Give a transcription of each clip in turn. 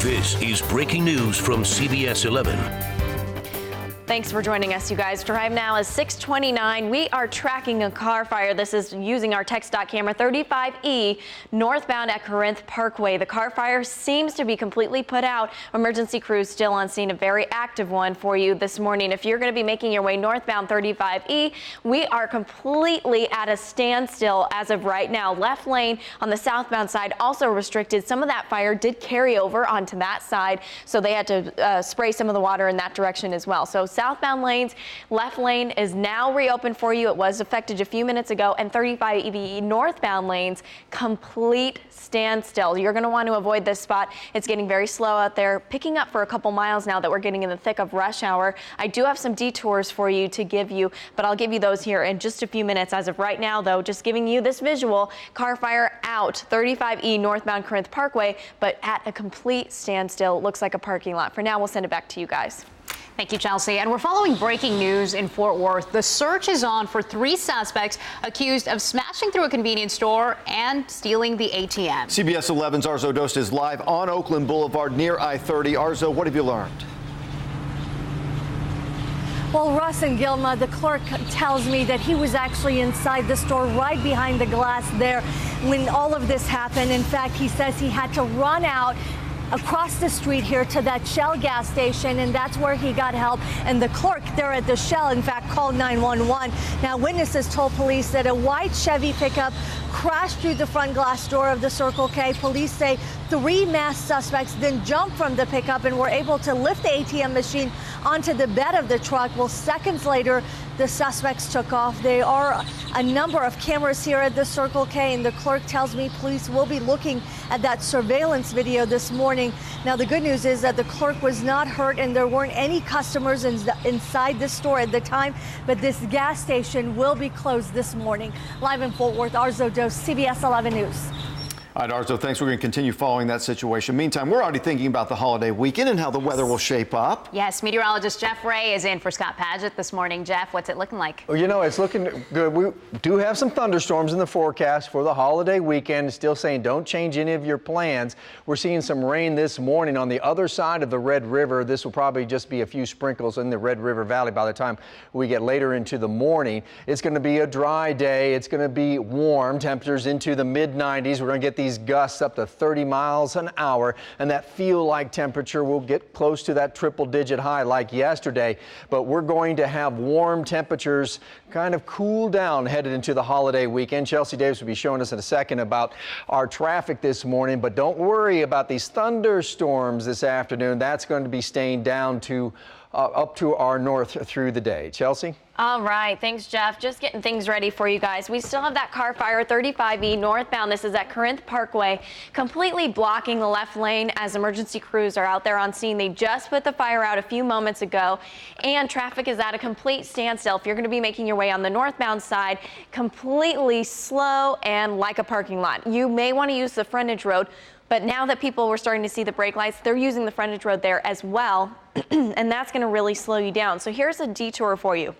This is breaking news from CBS 11. Thanks for joining us, you guys. Time now is 6:29. We are tracking a car fire. This is using our TxDOT camera 35E northbound at Corinth Parkway. The car fire seems to be completely put out. Emergency crews still on scene, a very active one for you this morning. If you're going to be making your way northbound 35E, we are completely at a standstill as of right now. Left lane on the southbound side also restricted. Some of that fire did carry over onto that side, so they had to spray some of the water in that direction as well. So southbound lanes, left lane is now reopened for you. It was affected a few minutes ago, and 35E northbound lanes, complete standstill. You're going to want to avoid this spot. It's getting very slow out there, picking up for a couple miles now that we're getting in the thick of rush hour. I do have some detours for you to give you, but I'll give you those here in just a few minutes. As of right now, though, just giving you this visual, car fire out 35E northbound Corinth Parkway, but at a complete standstill. It looks like a parking lot. For now, we'll send it back to you guys. Thank you, Chelsea. And we're following breaking news in Fort Worth. The search is on for 3 suspects accused of smashing through a convenience store and stealing the ATM. CBS 11's Arzo Dost is live on Oakland Boulevard near I-30. Arzo, what have you learned? Well, Russ and Gilma, the clerk tells me that he was actually inside the store right behind the glass there when all of this happened. In fact, he says he had to run out across the street here to that Shell gas station, and that's where he got help. And the clerk there at the Shell, in fact, called 911. Now, witnesses told police that a white Chevy pickup crashed through the front glass door of the Circle K. Police say 3 masked suspects then jumped from the pickup and were able to lift the ATM machine onto the bed of the truck. Well, seconds later, the suspects took off. There are a number of cameras here at the Circle K, and the clerk tells me police will be looking at that surveillance video this morning. Now, the good news is that the clerk was not hurt and there weren't any customers inside the store at the time, but this gas station will be closed this morning. Live in Fort Worth, Arzo Dost, CBS 11 News. All right, Arzo, thanks. We're going to continue following that situation. Meantime, we're already thinking about the holiday weekend and how the weather will shape up. Yes, meteorologist Jeff Ray is in for Scott Padgett this morning. Jeff, what's it looking like? Well, you know, it's looking good. We do have some thunderstorms in the forecast for the holiday weekend. Still saying don't change any of your plans. We're seeing some rain this morning on the other side of the Red River. This will probably just be a few sprinkles in the Red River Valley by the time we get later into the morning. It's going to be a dry day. It's going to be warm. Temperatures into the mid-90s. We're going to get these gusts up to 30 miles an hour, and that feel-like temperature will get close to that triple-digit high like yesterday. But we're going to have warm temperatures kind of cool down headed into the holiday weekend. Chelsea Davis will be showing us in a second about our traffic this morning, but don't worry about these thunderstorms this afternoon. That's going to be staying down to up to our north through the day. Chelsea? All right. Thanks, Jeff. Just getting things ready for you guys. We still have that car fire 35E northbound. This is at Corinth Parkway, completely blocking the left lane as emergency crews are out there on scene. They just put the fire out a few moments ago, and traffic is at a complete standstill. If you're going to be making your way on the northbound side, completely slow and like a parking lot. You may want to use the frontage road, but now that people were starting to see the brake lights, they're using the frontage road there as well, and that's going to really slow you down. So here's a detour for you.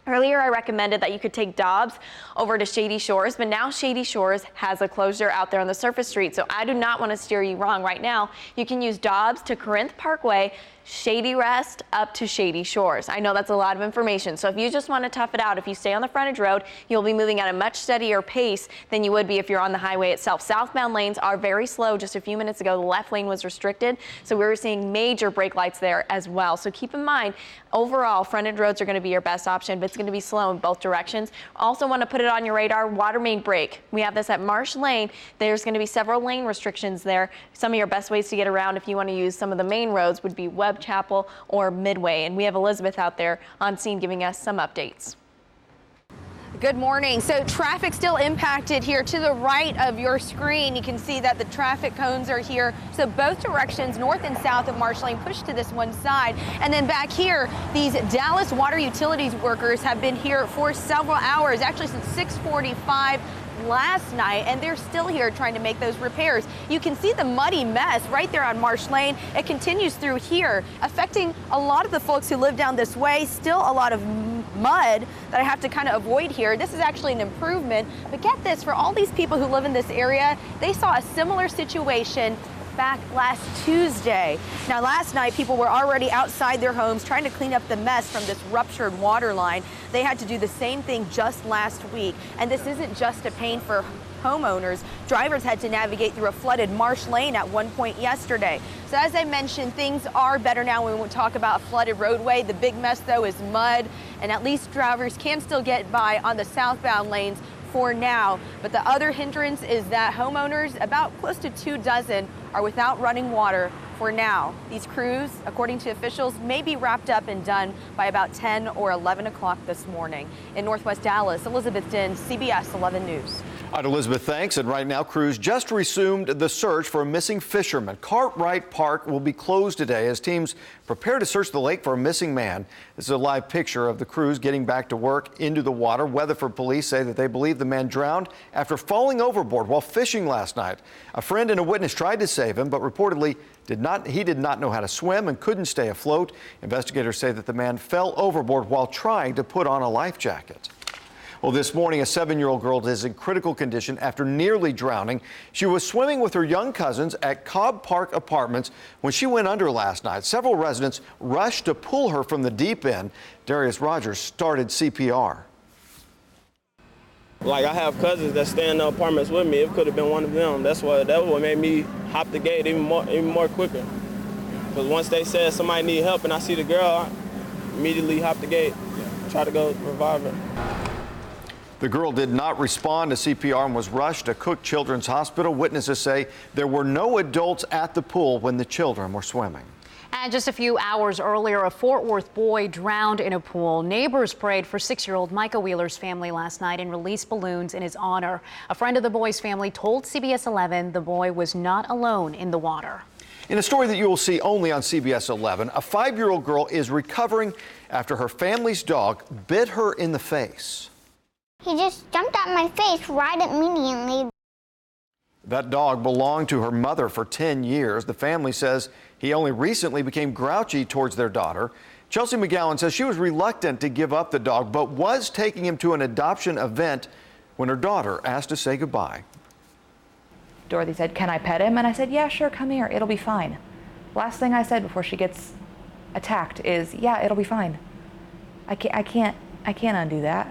Earlier, I recommended that you could take Dobbs over to Shady Shores, but now Shady Shores has a closure out there on the surface street, so I do not want to steer you wrong right now. You can use Dobbs to Corinth Parkway, Shady Rest up to Shady Shores. I know that's a lot of information, so if you just want to tough it out, if you stay on the frontage road, you'll be moving at a much steadier pace than you would be if you're on the highway itself. Southbound lanes are very slow. Just a few minutes ago, the left lane was restricted, so we were seeing major brake lights there as well. So keep in mind, overall, frontage roads are going to be your best option, but it's going to be slow in both directions. Also want to put it on your radar, water main break. We have this at Marsh Lane. There's going to be several lane restrictions there. Some of your best ways to get around if you want to use some of the main roads would be Webb Chapel or Midway. And we have Elizabeth out there on scene giving us some updates. Good morning. So traffic still impacted here to the right of your screen. You can see that the traffic cones are here. So both directions, north and south of Marsh Lane, pushed to this one side. And then back here, these Dallas water utilities workers have been here for several hours, actually since 6:45 last night, and they're still here trying to make those repairs. You can see the muddy mess right there on Marsh Lane. It continues through here, affecting a lot of the folks who live down this way. Still a lot of mud that I have to kind of avoid here. This is actually an improvement, but get this, for all these people who live in this area, they saw a similar situation back last Tuesday. Now, last night, people were already outside their homes trying to clean up the mess from this ruptured water line. They had to do the same thing just last week. And this isn't just a pain for homeowners. Drivers had to navigate through a flooded marsh lane at one point yesterday. So as I mentioned, things are better now when we talk about a flooded roadway. The big mess, though, is mud, and at least drivers can still get by on the southbound lanes for now. But the other hindrance is that homeowners, about close to 24, are without running water for now. These crews, according to officials, may be wrapped up and done by about 10 or 11 o'clock this morning. In Northwest Dallas, Elizabeth Din, CBS 11 News. All right, Elizabeth, thanks. And right now, crews just resumed the search for a missing fisherman. Cartwright Park will be closed today as teams prepare to search the lake for a missing man. This is a live picture of the crews getting back to work into the water. Weatherford police say that they believe the man drowned after falling overboard while fishing last night. A friend and a witness tried to save him, but reportedly he did not know how to swim and couldn't stay afloat. Investigators say that the man fell overboard while trying to put on a life jacket. Well, this morning, a 7-year-old girl is in critical condition after nearly drowning. She was swimming with her young cousins at Cobb Park Apartments when she went under last night. Several residents rushed to pull her from the deep end. Darius Rogers started CPR. Like, I have cousins that stay in the apartments with me. It could have been one of them. That was what made me hop the gate even more quicker. Because once they said somebody need help and I see the girl, I immediately hop the gate, try to go revive her. The girl did not respond to CPR and was rushed to Cook Children's Hospital. Witnesses say there were no adults at the pool when the children were swimming. And just a few hours earlier, a Fort Worth boy drowned in a pool. Neighbors prayed for 6-year-old Micah Wheeler's family last night and released balloons in his honor. A friend of the boy's family told CBS 11 the boy was not alone in the water. In a story that you will see only on CBS 11, a 5-year-old girl is recovering after her family's dog bit her in the face. He just jumped at my face right immediately. That dog belonged to her mother for 10 years. The family says he only recently became grouchy towards their daughter. Chelsea McGowan says she was reluctant to give up the dog, but was taking him to an adoption event when her daughter asked to say goodbye. Dorothy said, "Can I pet him?" And I said, "Yeah, sure, come here. It'll be fine." Last thing I said before she gets attacked is, "Yeah, it'll be fine." I can't undo that.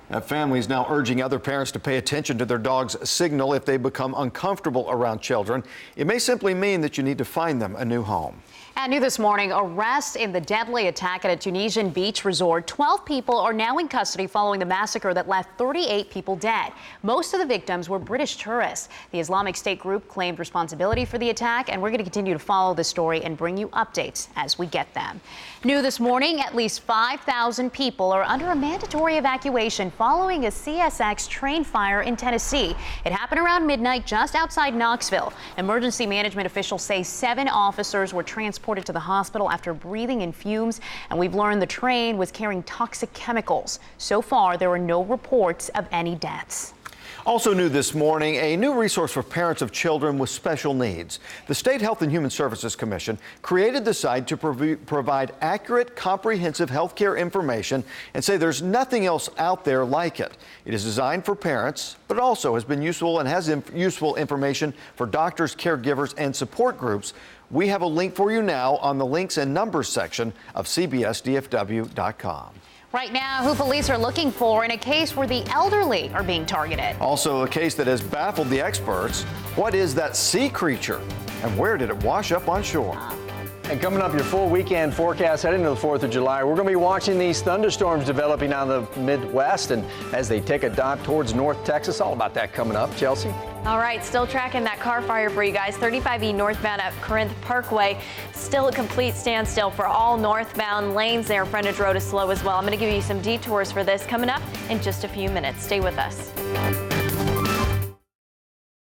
That family is now urging other parents to pay attention to their dog's signal if they become uncomfortable around children. It may simply mean that you need to find them a new home. And new this morning, arrest in the deadly attack at a Tunisian beach resort. 12 people are now in custody following the massacre that left 38 people dead. Most of the victims were British tourists. The Islamic State group claimed responsibility for the attack, and we're going to continue to follow this story and bring you updates as we get them. New this morning, at least 5,000 people are under a mandatory evacuation following a CSX train fire in Tennessee. It happened around midnight just outside Knoxville. Emergency management officials say 7 officers were transported to the hospital after breathing in fumes, and we've learned the train was carrying toxic chemicals. So far, there are no reports of any deaths. Also new this morning, a new resource for parents of children with special needs. The State Health and Human Services Commission created the site to provide accurate, comprehensive health care information and say there's nothing else out there like it. It is designed for parents, but also has been useful and has useful information for doctors, caregivers, and support groups. We have a link for you now on the links and numbers section of CBSDFW.com. Right now, who police are looking for in a case where the elderly are being targeted. Also, a case that has baffled the experts. What is that sea creature, and where did it wash up on shore? And coming up, your full weekend forecast heading to the 4th of July. We're going to be watching these thunderstorms developing out of the Midwest and as they take a dive towards North Texas. All about that coming up. Chelsea? All right, still tracking that car fire for you guys. 35E northbound at Corinth Parkway. Still a complete standstill for all northbound lanes there. Frontage road is slow as well. I'm going to give you some detours for this coming up in just a few minutes. Stay with us.